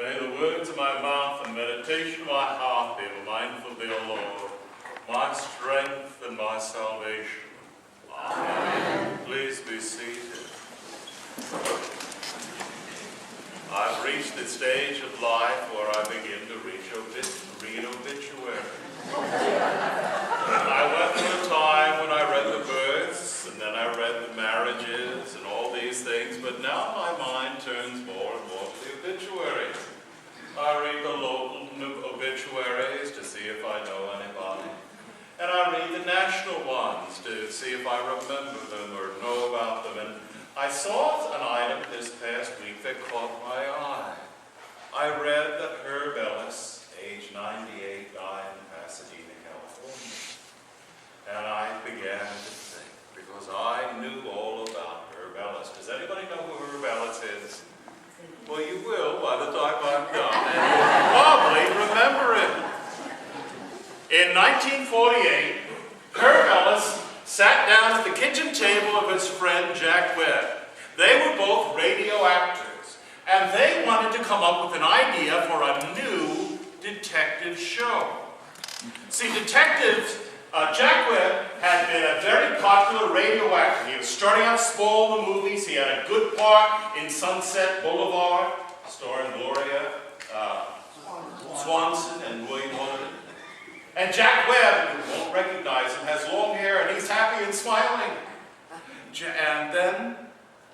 May the words of my mouth and meditation of my heart be mindful of thee, O Lord, my strength and my salvation. Amen. Please be seated. I've reached the stage of life where I begin to read obituaries. I went through a time when I read the births, and then I read the marriages and all these things, but now my mind turns more and more to the obituaries. I read the local obituaries to see if I know anybody, and I read the national ones to see if I remember them or know about them. And I saw an item this past week that caught my eye. I read that Herb Ellis, age 98, died in Pasadena, California. And I began to think, because I knew all about Herb Ellis. Does anybody know who Herb Ellis is? Well, you will by the time I'm done, and you'll probably remember him. In 1948, Herb Ellis sat down at the kitchen table of his friend Jack Webb. They were both radio actors, and they wanted to come up with an idea for a new detective show. See, Jack Webb had been a very popular radio actor. He was starting out small in the movies. He had a good part in Sunset Boulevard, starring Gloria Swanson and William Holden. And Jack Webb, you won't recognize him, has long hair and he's happy and smiling. And then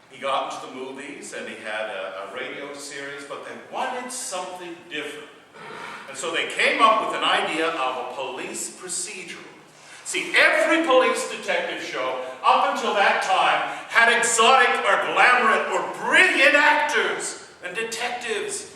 he got into the movies and he had a radio series, but they wanted something different. And so they came up with an idea of a police procedural. See, every police detective show up until that time had exotic or glamorous or brilliant actors and detectives.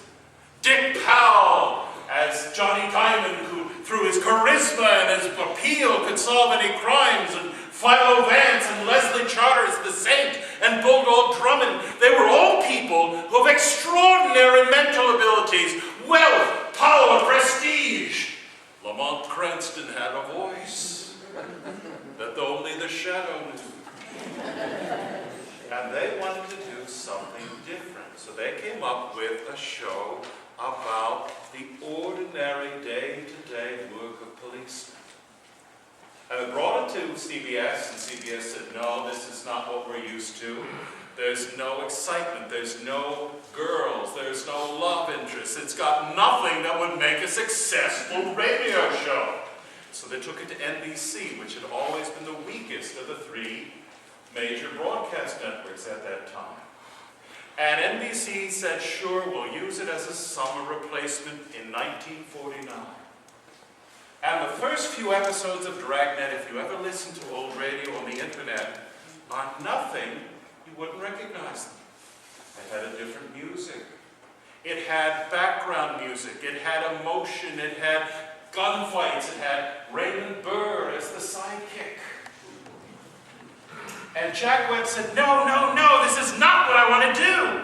Dick Powell as Johnny Diamond, who through his charisma and his appeal could solve any crimes, and Philo Vance and Leslie Charters, the Saint, and Bulldog Drummond. They were all people of extraordinary mental abilities, wealth, power, prestige. Lamont Cranston had a voice that only the shadow knew. And they wanted to do something different. So they came up with a show about the ordinary day-to-day work of policemen. And they brought it to CBS, and CBS said, no, this is not what we're used to. There's no excitement, there's no girls, there's no love interest. It's got nothing that would make a successful radio show. So they took it to NBC, which had always been the weakest of the three major broadcast networks at that time. And NBC said, sure, we'll use it as a summer replacement in 1949. And the first few episodes of Dragnet, if you ever listen to old radio on the internet, are nothing, you wouldn't recognize them. It had a different music. It had background music. It had emotion. It had gunfights. It had Raymond Burr as the sidekick. And Jack Webb said, no, no, no, this is not what I want to do.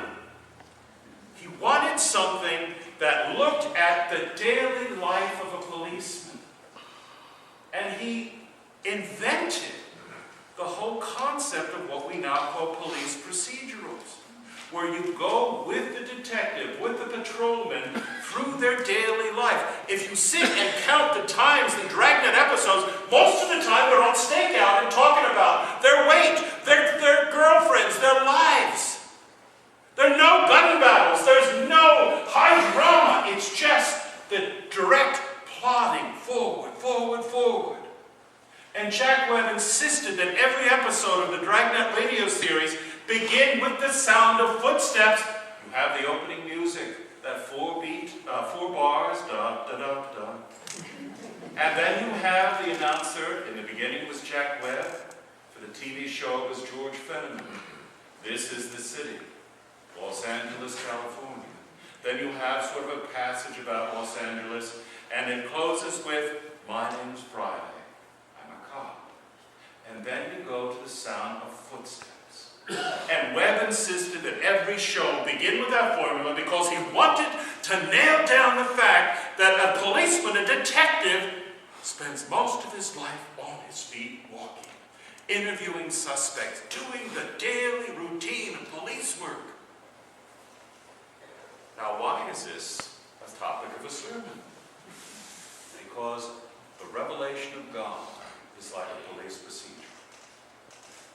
He wanted something that looked at the daily life of a policeman. And he invented the whole concept of what we now call police procedurals, where you go with the detective, with the patrolman, through their daily life. If you sit and count the times in Dragnet episodes, most of the time they're on stakeout and talking about their weight, their girlfriends, their lives. There are no gun battles. There's no high drama. It's just the direct plodding forward, forward, forward. And Jack Webb insisted that every episode of the Dragnet radio series begin with the sound of footsteps. You have the opening music, that 4 bars, da, da, da, da. And then you have the announcer. In the beginning was Jack Webb. For the TV show it was George Fenneman. This is the city, Los Angeles, California. Then you have sort of a passage about Los Angeles, and it closes with, my name's Friday. I'm a cop. And then you go to the sound of footsteps. And Webb insisted that every show begin with that formula because he wanted to nail down the fact that a policeman, a detective, spends most of his life on his feet walking, interviewing suspects, doing the daily routine of police work. Now, why is this a topic of a sermon? Because the revelation of God is like a police procedure.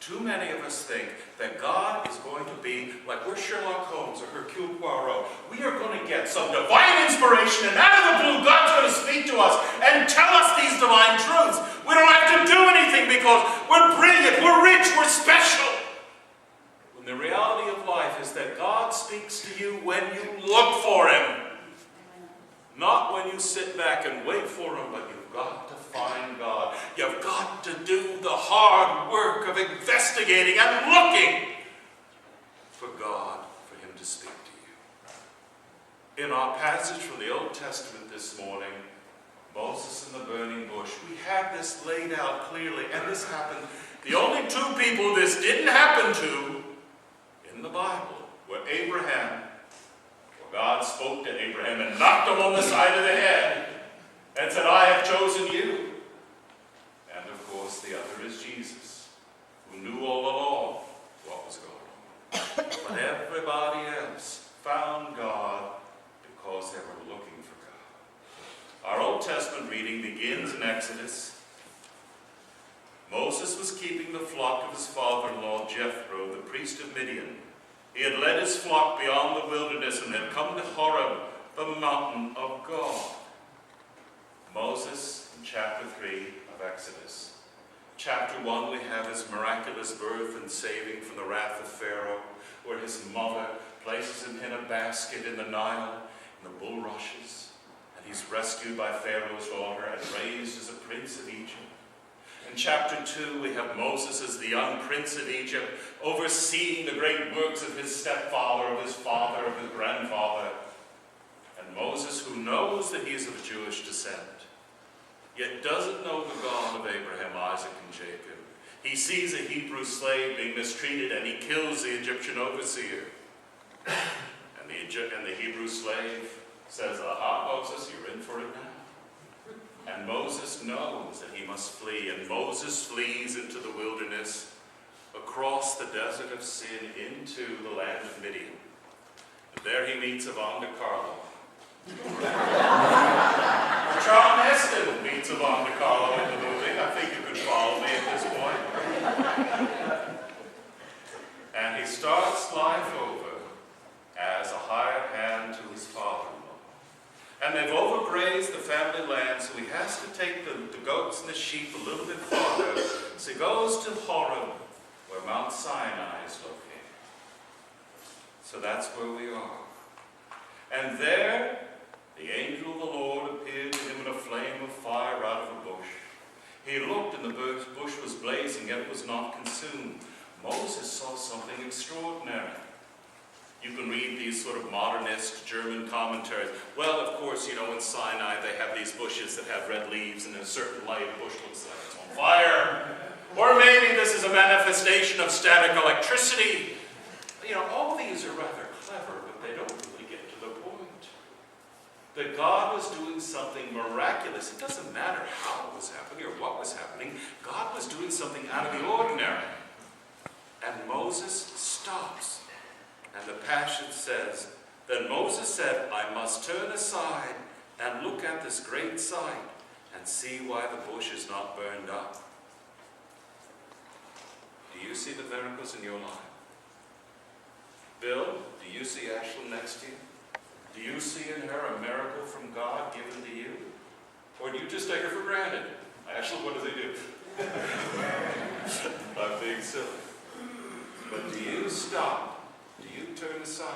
Too many of us think that God is going to be like we're Sherlock Holmes or Hercule Poirot. We are going to get some divine inspiration, and out of the blue, God's going to speak to us and tell us these divine truths. We don't have to do anything because we're brilliant, we're rich, we're special. When the reality of life is that God speaks to you when you look for Him. Not when you sit back and wait for Him, but you've got to find God. You've got to do the hard work of investigating and looking for God, for Him to speak to you. In our passage from the Old Testament this morning, Moses and the burning bush, we have this laid out clearly, and this happened. The only two people this didn't happen to in the Bible were Abraham. God spoke to Abraham and knocked him on the side of the head and said, I have chosen you. And of course, the other is Jesus, who knew all along what was going on. But everybody else found God because they were looking for God. Our Old Testament reading begins in Exodus. Moses was keeping the flock of his father-in-law Jethro, the priest of Midian. He had led his flock beyond the wilderness and had come to Horeb, the mountain of God. Moses in chapter 3 of Exodus. Chapter 1 we have his miraculous birth and saving from the wrath of Pharaoh, where his mother places him in a basket in the Nile, in the bulrushes, and he's rescued by Pharaoh's daughter and raised as a prince of Egypt. In chapter 2, we have Moses as the young prince of Egypt, overseeing the great works of his stepfather, of his father, of his grandfather. And Moses, who knows that he is of Jewish descent, yet doesn't know the God of Abraham, Isaac, and Jacob. He sees a Hebrew slave being mistreated, and he kills the Egyptian overseer. And the Hebrew slave says, aha, Moses, you're in for it now. And Moses knows that he must flee, and Moses flees into the wilderness, across the desert of sin, into the land of Midian. And there he meets Yvonne Carlo. Charlton Heston meets Yvonne Carlo in the movie. I think you could follow me at this point. And he starts life over as a hired hand to his father-in-law. And they've overgrazed the family land, so he has to take the goats and the sheep a little bit farther. So he goes to Horeb, where Mount Sinai is located. So that's where we are. And there, the angel of the Lord appeared to him in a flame of fire out of a bush. He looked, and the bush was blazing, yet it was not consumed. Moses saw something extraordinary. You can read these sort of modernist German commentaries. Well, of course, you know, in Sinai they have these bushes that have red leaves, and in a certain light, a bush looks like it's on fire. Or maybe this is a manifestation of static electricity. You know, all these are rather clever, but they don't really get to the point. That God was doing something miraculous. It doesn't matter how it was happening or what was happening. God was doing something out of the ordinary. And Moses stops. And the passage says, then Moses said, I must turn aside and look at this great sight and see why the bush is not burned up. Do you see the miracles in your life? Bill, do you see Ashley next to you? Do you see in her a miracle from God given to you? Or do you just take her for granted? Ashley, what does he do? I'm being silly. But do you stop? Do you turn aside?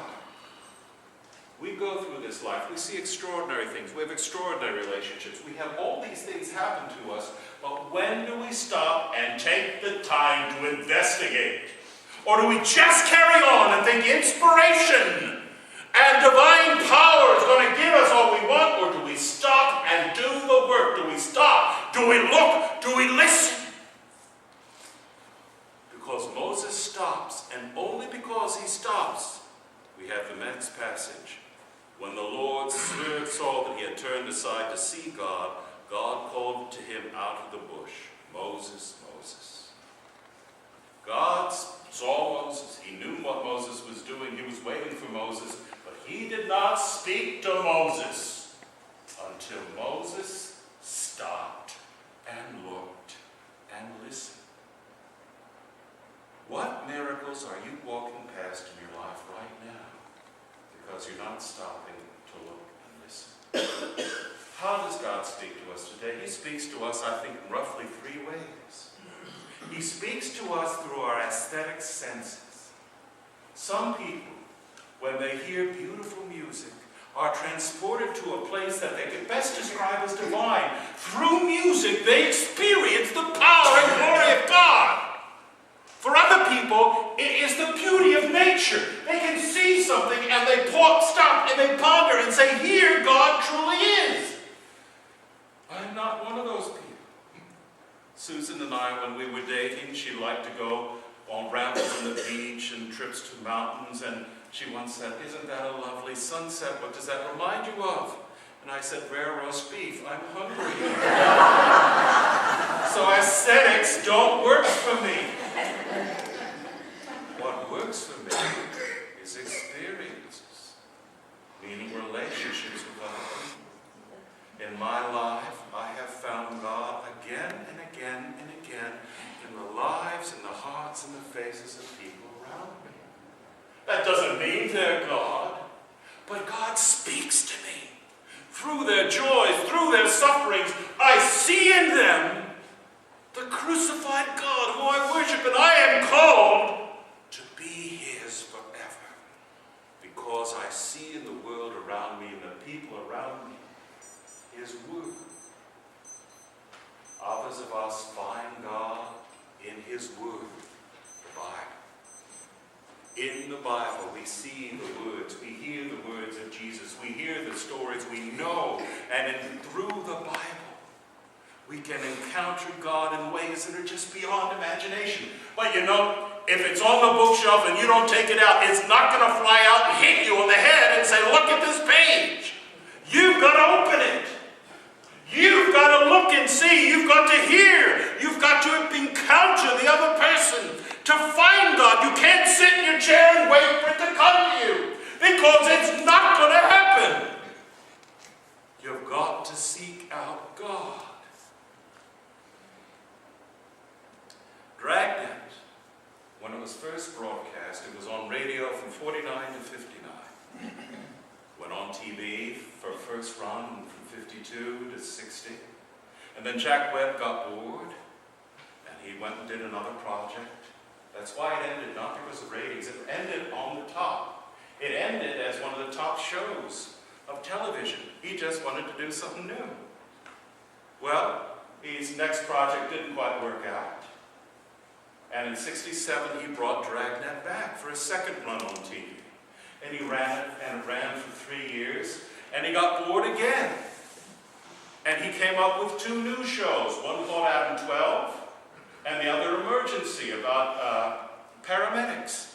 We go through this life. We see extraordinary things. We have extraordinary relationships. We have all these things happen to us. But when do we stop and take the time to investigate? Or do we just carry on and think inspiration and divine power is going to give us all we want? Or do we stop and do the work? Do we stop? Do we look? Do we listen? Because Moses stops, and only because he stops, we have the next passage. When the Lord saw that he had turned aside to see God, God called to him out of the bush, Moses, Moses. God saw Moses. He knew what Moses was doing. He was waiting for Moses, but he did not speak to Moses until Moses stopped and looked and listened. What miracles are you walking past in your life right now because you're not stopping to look and listen? How does God speak to us today? He speaks to us, I think, in roughly 3 ways. He speaks to us through our aesthetic senses. Some people, when they hear beautiful music, are transported to a place that they could best describe as divine. Through music, they experience the power and glory of God. For other people, it is the beauty of nature. They can see something and they stop and they ponder and say, here God truly is. I'm not one of those people. Susan and I, when we were dating, she liked to go on rambles on the beach and trips to mountains, and she once said, isn't that a lovely sunset? What does that remind you of? And I said, rare roast beef. I'm hungry. So aesthetics don't work for me. What works for me is experiences, meaning relationships with other people. In my life, I have found God again and again and again in the lives and the hearts and the faces of people around me. That doesn't mean they're God, but God speaks to me. Through their joys, through their sufferings, I see in them the crucified God who I worship, and I am called to be His forever. Because I see in the world around me and the people around me His word. Others of us find God in His word, the Bible. In the Bible, we see the words, we hear the words of Jesus, we hear the stories we know, and through the Bible, we can encounter God in ways that are just beyond imagination. But you know, if it's on the bookshelf and you don't take it out, it's not going to fly out and hit you on the head and say, look at this page. You've got to open it. You've got to look and see. You've got to hear. You've got to encounter the other person to find God. You can't sit in your chair and wait for it to come to you, because it's not going to happen. You've got to seek out God. Dragnet, when it was first broadcast, it was on radio from 49 to 59. Went on TV for a first run from 52 to 60. And then Jack Webb got bored, and he went and did another project. That's why it ended, not because of ratings. It ended on the top. It ended as one of the top shows of television. He just wanted to do something new. Well, his next project didn't quite work out. And in 67, he brought Dragnet back for a second run on TV. And he ran it, and it ran for 3 years. And he got bored again. And he came up with 2 new shows, one called Adam 12, and the other Emergency, about paramedics.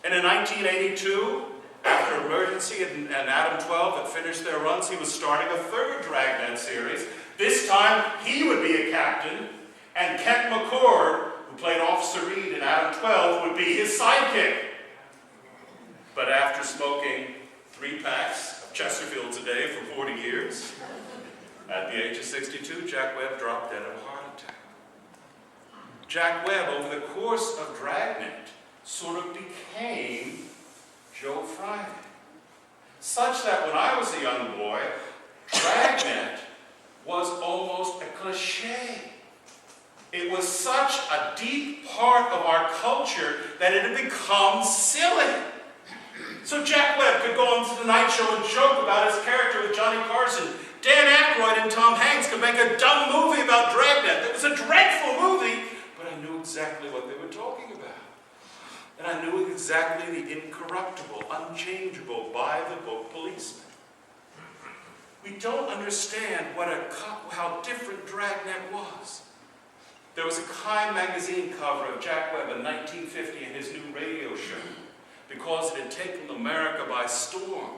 And in 1982, after Emergency and Adam 12 had finished their runs, he was starting a 3rd Dragnet series. This time, he would be a captain, and Kent McCord, who played Officer Reed in Adam 12, would be his sidekick. But after smoking 3 packs of Chesterfields a day for 40 years, at the age of 62, Jack Webb dropped dead of a heart attack. Jack Webb, over the course of Dragnet, sort of became Joe Friday. Such that when I was a young boy, Dragnet was almost a cliche. It was such a deep part of our culture that it had become silly. So Jack Webb could go on to the Tonight Show and joke about his character with Johnny Carson. Dan Aykroyd and Tom Hanks could make a dumb movie about Dragnet. It was a dreadful movie, but I knew exactly what they were talking about. And I knew exactly the incorruptible, unchangeable, by-the-book policeman. We don't understand how different Dragnet was. There was a Time magazine cover of Jack Webb in 1950 in his new radio show, because it had taken America by storm.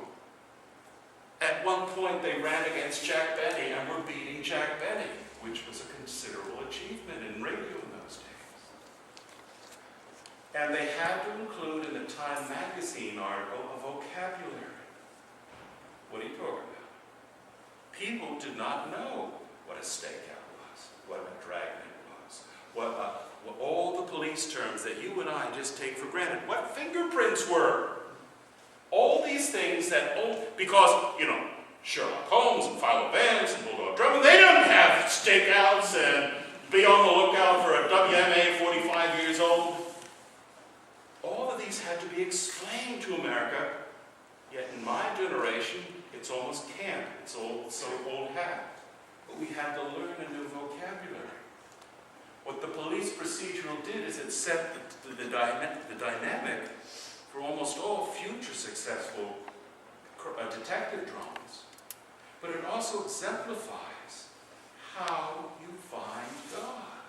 At one point, they ran against Jack Benny and were beating Jack Benny, which was a considerable achievement in radio in those days. And they had to include in the Time magazine article a vocabulary. people did not know what a stakeout was, what a dragnet was, what all the police terms that you and I just take for granted, what fingerprints were. All these things that, because, you know, Sherlock Holmes and Philo Vance and Bulldog Drummond, they didn't have stakeouts and be on the lookout for a WMA 45 years old. All of these had to be explained to America, yet in my generation, it's almost camp. It's all so old hat. But we had to learn a new vocabulary. What the police procedural did is it set the dynamic for almost all future successful detective dramas. But it also exemplifies how you find God.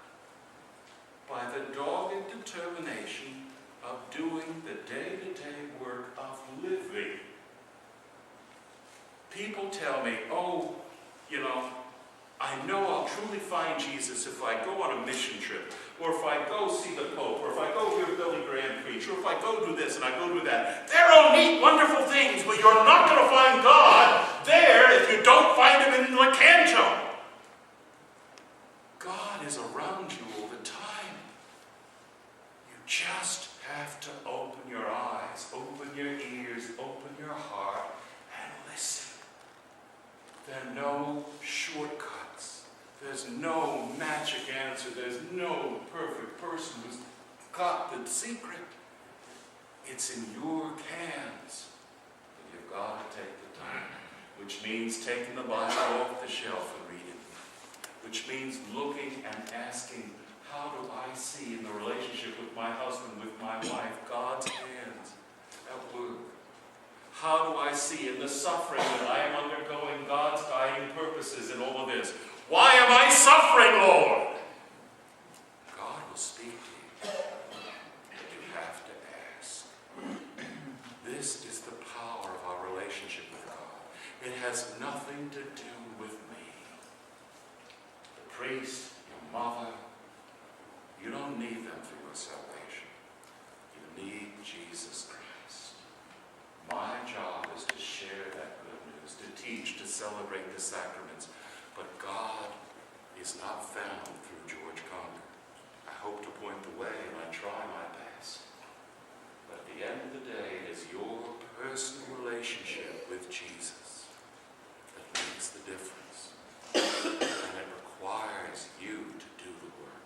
By the dogged determination of doing the day-to-day work of living. People tell me, oh, you know, I know I'll truly find Jesus if I go on a mission trip, or if I go see the Pope, or if I go hear Billy Graham preach, or if I go do this and I go do that. They're all neat, wonderful things, but you're not going to find God there if you don't find him in the canto. God is around you all the time. You just have to open your eyes, open your ears, open your heart, and listen. There are no shortcuts. There's no magic answer. There's no perfect person who's got the secret. It's in your hands. But you've got to take the time, which means taking the Bible off the shelf and reading, which means looking and asking, how do I see in the relationship with my husband, with my wife, God's hands at work? How do I see in the suffering that I am undergoing God's guiding purposes in all of this? Why am I suffering, Lord? God will speak to you. But you have to ask. This is the power of our relationship with God. It has nothing to do with me. The priest, your mother, you don't need them for your salvation. You need Jesus Christ. My job is to share that good news, to teach, to celebrate the sacraments. But God is not found through George Conger. I hope to point the way, and I try my best. But at the end of the day, it is your personal relationship with Jesus that makes the difference. And it requires you to do the work.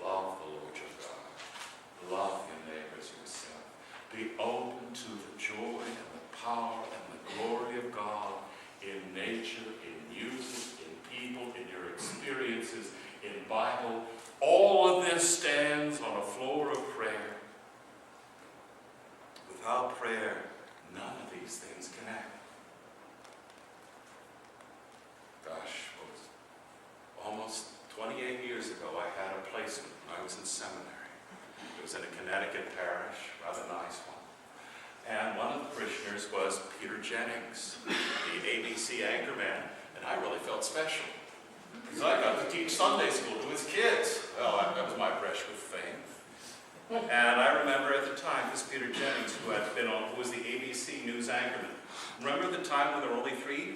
Love the Lord your God. Love your neighbors yourself. Be open to the joy and the power and the glory of God in nature, in music, in people, in your experiences, in Bible. All of this stands on a floor of prayer. Without prayer, none of these things can happen. Gosh, almost 28 years ago, I had a placement when I was in seminary. It was in a Connecticut parish, rather nice one. And one of the parishioners was Peter Jennings, the ABC anchorman, and I really felt special. Because I got to teach Sunday school to his kids. Well, that was my brush with fame. And I remember at the time, this Peter Jennings, who was the ABC News anchorman. Remember the time when there were only 3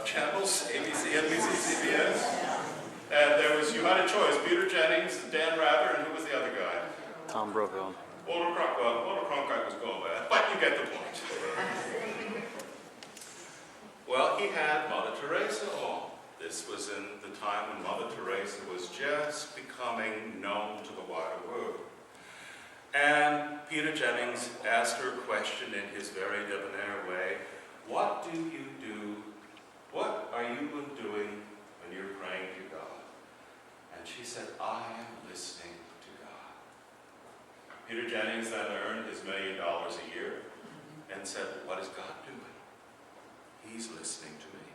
channels, ABC, NBC, CBS? And you had a choice, Peter Jennings, Dan Rather, and who was the other guy? Tom Brokaw. Walter Cronkite was going bad, but you get the point. Well, he had Mother Teresa on. This was in the time when Mother Teresa was just becoming known to the wider world. And Peter Jennings asked her a question in his very debonair way. What do you do? What are you doing when you're praying to God? And she said, I am listening to God. Peter Jennings then earned his $1 million a year and said, what is God doing? He's listening to me.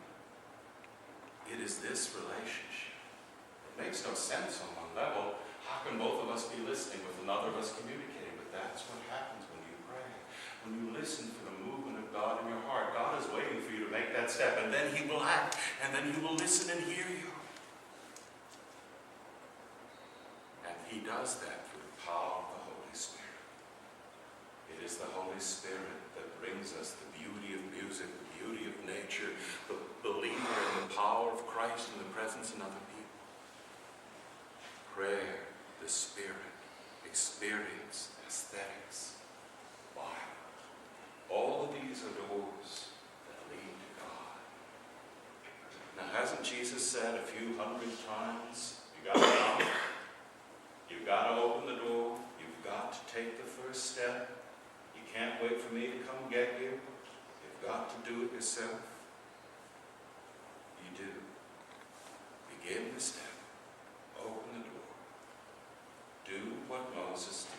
It is this relationship. It makes no sense on one level. How can both of us be listening with another of us communicating? But that's what happens when you pray. When you listen for the movement of God in your heart, God is waiting for you to make that step, and then he will act, and then he will listen and hear you. And he does that through the power of the Holy Spirit. It is the Holy Spirit that brings us the beauty of music, the beauty of nature, the belief in the power of Christ and the presence in other people. Prayer, the Spirit, experience, aesthetics, Bible. All of these are doors that lead to God. Now, hasn't Jesus said a few hundred times, you got to knock, you've got to open the door, you've got to take the first step. You can't wait for me to come get you. You've got to do it yourself. You do. Begin the step. Open the door. Do what Moses did.